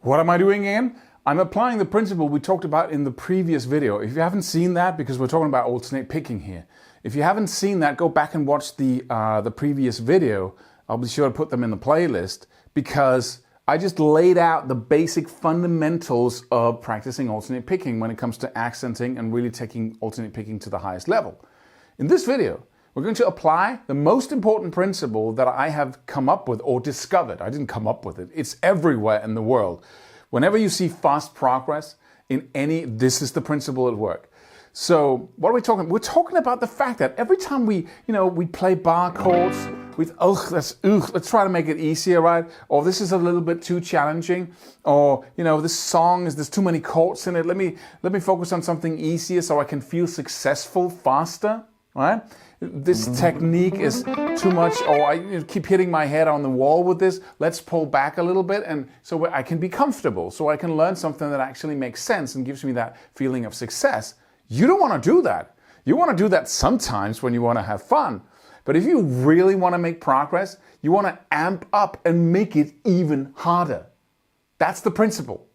What am I doing again? I'm applying the principle we talked about in the previous video. If you haven't seen that, because we're talking about alternate picking here. If you haven't seen that, go back and watch the previous video. I'll be sure to put them in the playlist because I just laid out the basic fundamentals of practicing alternate picking when it comes to accenting and really taking alternate picking to the highest level. In this video, we're going to apply the most important principle that I have come up with or discovered. I didn't come up with it. It's everywhere in the world. Whenever you see fast progress in this is the principle at work. So what are we talking about? We're talking about the fact that every time we play bar chords with let's try to make it easier, right? Or this is a little bit too challenging, or this song there's too many chords in it. Let me focus on something easier so I can feel successful faster, right? This technique is too much, or I keep hitting my head on the wall with this. Let's pull back a little bit, and so I can be comfortable, so I can learn something that actually makes sense and gives me that feeling of success. You don't want to do that. You want to do that sometimes when you want to have fun. But if you really want to make progress, you want to amp up and make it even harder. That's the principle.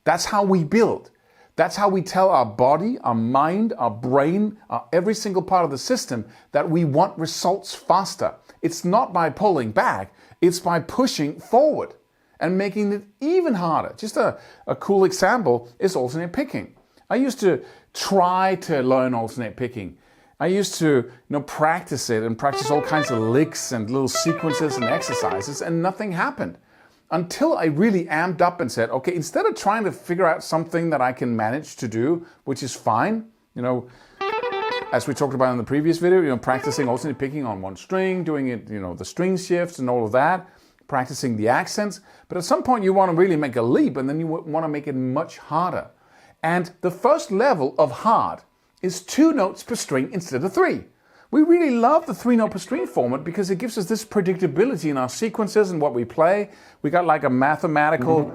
That's how we build. That's how we tell our body, our mind, our brain, every single part of the system that we want results faster. It's not by pulling back, it's by pushing forward and making it even harder. Just a cool example is alternate picking. I used to try to learn alternate picking. I used to practice it and practice all kinds of licks and little sequences and exercises, and nothing happened. Until I really amped up and said, okay, instead of trying to figure out something that I can manage to do, which is fine, as we talked about in the previous video, practicing alternate picking on one string, doing it, the string shifts and all of that, practicing the accents. But at some point you want to really make a leap, and then you want to make it much harder. And the first level of hard is 2 notes per string instead of 3. We really love the 3-note per string format because it gives us this predictability in our sequences and what we play. We got like a mathematical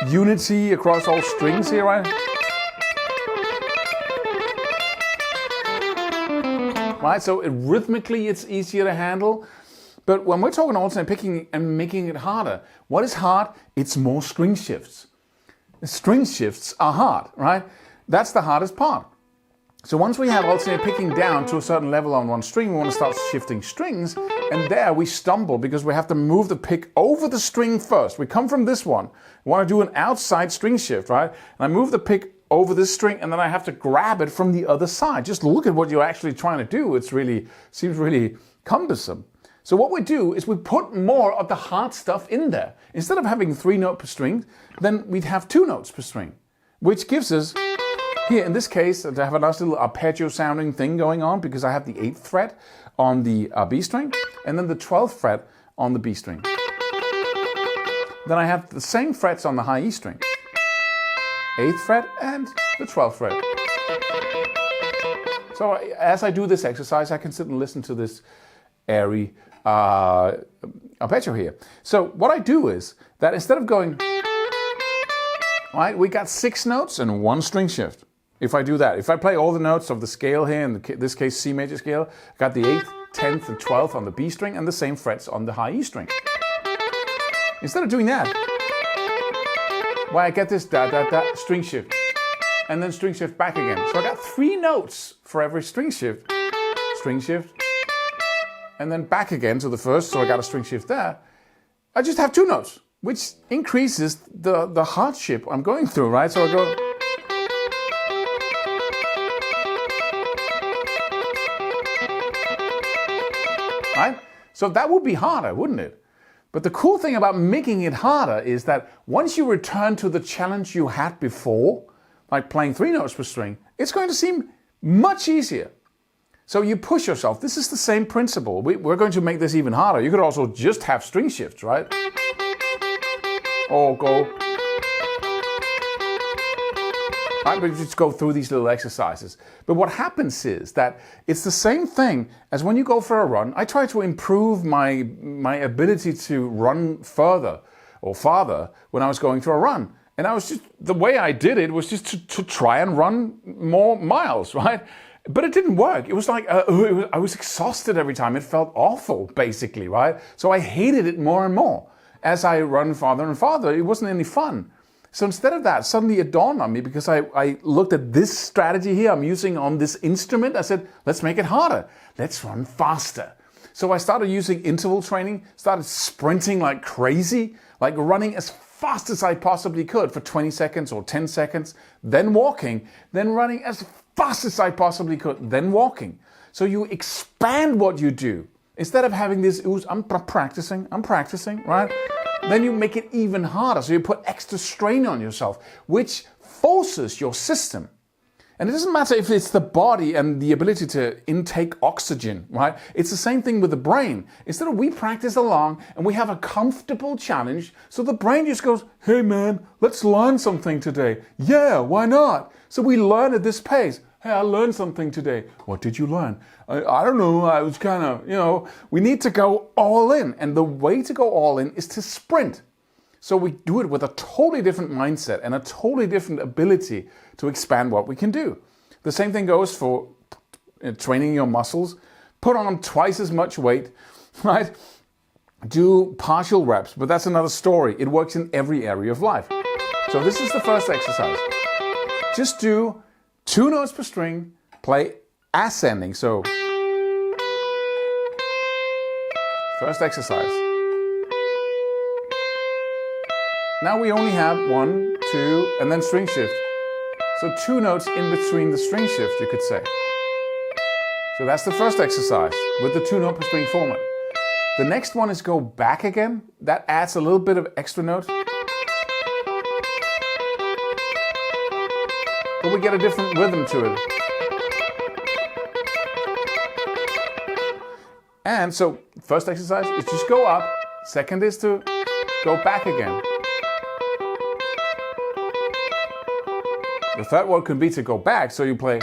unity across all strings here, right? Right, so rhythmically it's easier to handle. But when we're talking alternate picking and making it harder, what is hard? It's more string shifts. String shifts are hard, right? That's the hardest part. So once we have alternate picking down to a certain level on one string, we want to start shifting strings, and there we stumble because we have to move the pick over the string first. We come from this one, we want to do an outside string shift, right? And I move the pick over this string, and then I have to grab it from the other side. Just look at what you're actually trying to do. Seems really cumbersome. So what we do is we put more of the hard stuff in there. Instead of having 3 notes per string, then we'd have 2 notes per string, which gives us, here in this case, to have a nice little arpeggio sounding thing going on because I have the 8th fret on the B string and then the 12th fret on the B string. Then I have the same frets on the high E string, 8th fret and the 12th fret. So as I do this exercise, I can sit and listen to this airy arpeggio here. So what I do is that instead of going, right, we got 6 notes and 1 string shift. If I do that, if I play all the notes of the scale here, in this case C major scale, I got the 8th, 10th and 12th on the B string and the same frets on the high E string. Instead of doing that, well, I get this da-da-da string shift and then string shift back again. So I got 3 notes for every string shift, and then back again to the first, so I got a string shift there. I just have 2 notes, which increases the hardship I'm going through, right? So I go, right? So that would be harder, wouldn't it? But the cool thing about making it harder is that once you return to the challenge you had before, like playing 3 notes per string, it's going to seem much easier. So you push yourself. This is the same principle. We're going to make this even harder. You could also just have string shifts, right? Or go. Right, but you just go through these little exercises. But what happens is that it's the same thing as when you go for a run. I try to improve my ability to run further or farther when I was going for a run. And the way I did it was just to try and run more miles, right? But it didn't work. It was like, I was exhausted every time. It felt awful, basically, right? So I hated it more and more. as I run farther and farther, it wasn't any fun. So instead of that, suddenly it dawned on me, because I looked at this strategy here I'm using on this instrument. I said, let's make it harder. Let's run faster. So I started using interval training, started sprinting like crazy, like running as fast as I possibly could for 20 seconds or 10 seconds, then walking, then running as fast as I possibly could, then walking. So you expand what you do. Instead of having this, I'm practicing, right? Then you make it even harder. So you put extra strain on yourself, which forces your system. And it doesn't matter if it's the body and the ability to intake oxygen, right? It's the same thing with the brain. Instead of we practice along and we have a comfortable challenge, so the brain just goes, hey man, let's learn something today. Yeah, why not? So we learn at this pace. Hey, I learned something today. What did you learn? I don't know. I was kind of, we need to go all in. And the way to go all in is to sprint. So we do it with a totally different mindset and a totally different ability to expand what we can do. The same thing goes for training your muscles. Put on twice as much weight, right? Do partial reps, but that's another story. It works in every area of life. So this is the first exercise. Just do 2 notes per string, play ascending. So, first exercise. Now we only have 1, 2, and then string shift. So 2 notes in between the string shift, you could say. So that's the first exercise with the 2 note per string format. The next one is go back again. That adds a little bit of extra note. But we get a different rhythm to it. And so, first exercise is just go up. Second is to go back again. The third one could be to go back, so you play,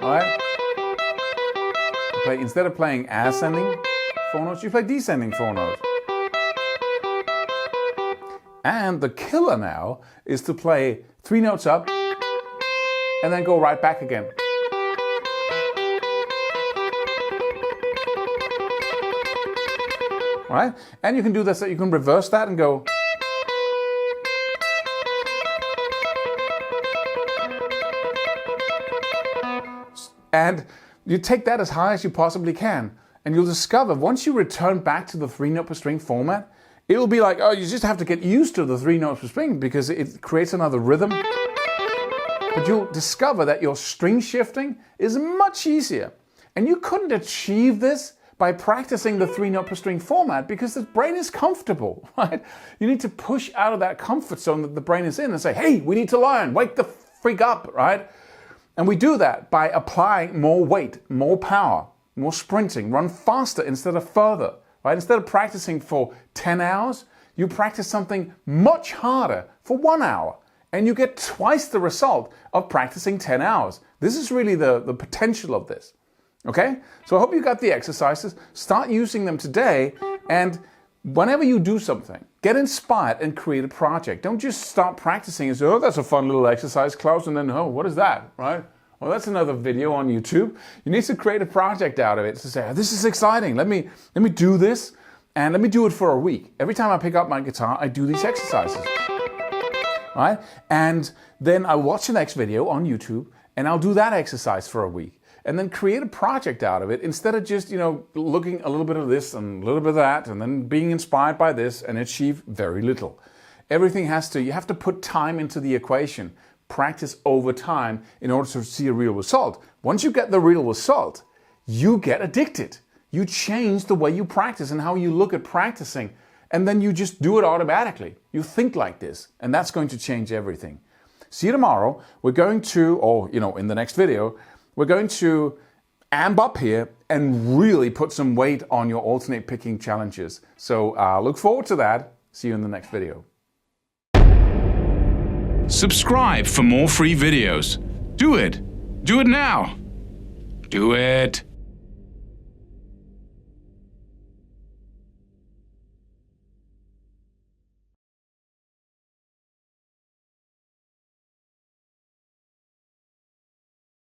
alright? You play, instead of playing ascending 4 notes, you play descending 4 notes. And the killer now is to play 3 notes up, and then go right back again. Right? And you can do this, you can reverse that and go. And you take that as high as you possibly can. And you'll discover once you return back to the 3 note per string format, it'll be like, oh, you just have to get used to the 3 notes per string because it creates another rhythm. But you'll discover that your string shifting is much easier. And you couldn't achieve this by practicing the 3 note per string format because the brain is comfortable, right? You need to push out of that comfort zone that the brain is in and say, hey, we need to learn, wake the freak up, right? And we do that by applying more weight, more power, more sprinting, run faster instead of further, right? Instead of practicing for 10 hours, you practice something much harder for 1 hour. And you get twice the result of practicing 10 hours. This is really the potential of this. Okay? So I hope you got the exercises. Start using them today. And whenever you do something, get inspired and create a project. Don't just start practicing and say, oh, that's a fun little exercise, Claus, and then, oh, what is that, right? Well, that's another video on YouTube. You need to create a project out of it to say, oh, this is exciting. Let me do this, and let me do it for a week. Every time I pick up my guitar, I do these exercises. Right? And then I'll watch the next video on YouTube and I'll do that exercise for a week and then create a project out of it instead of just, looking a little bit of this and a little bit of that and then being inspired by this and achieve very little. Everything you have to put time into the equation, practice over time in order to see a real result. Once you get the real result, you get addicted. You change the way you practice and how you look at practicing. And then you just do it automatically. You think like this, and that's going to change everything. See you tomorrow. We're going to, in the next video, we're going to amp up here and really put some weight on your alternate picking challenges. So look forward to that. See you in the next video. Subscribe for more free videos. Do it. Do it now. Do it.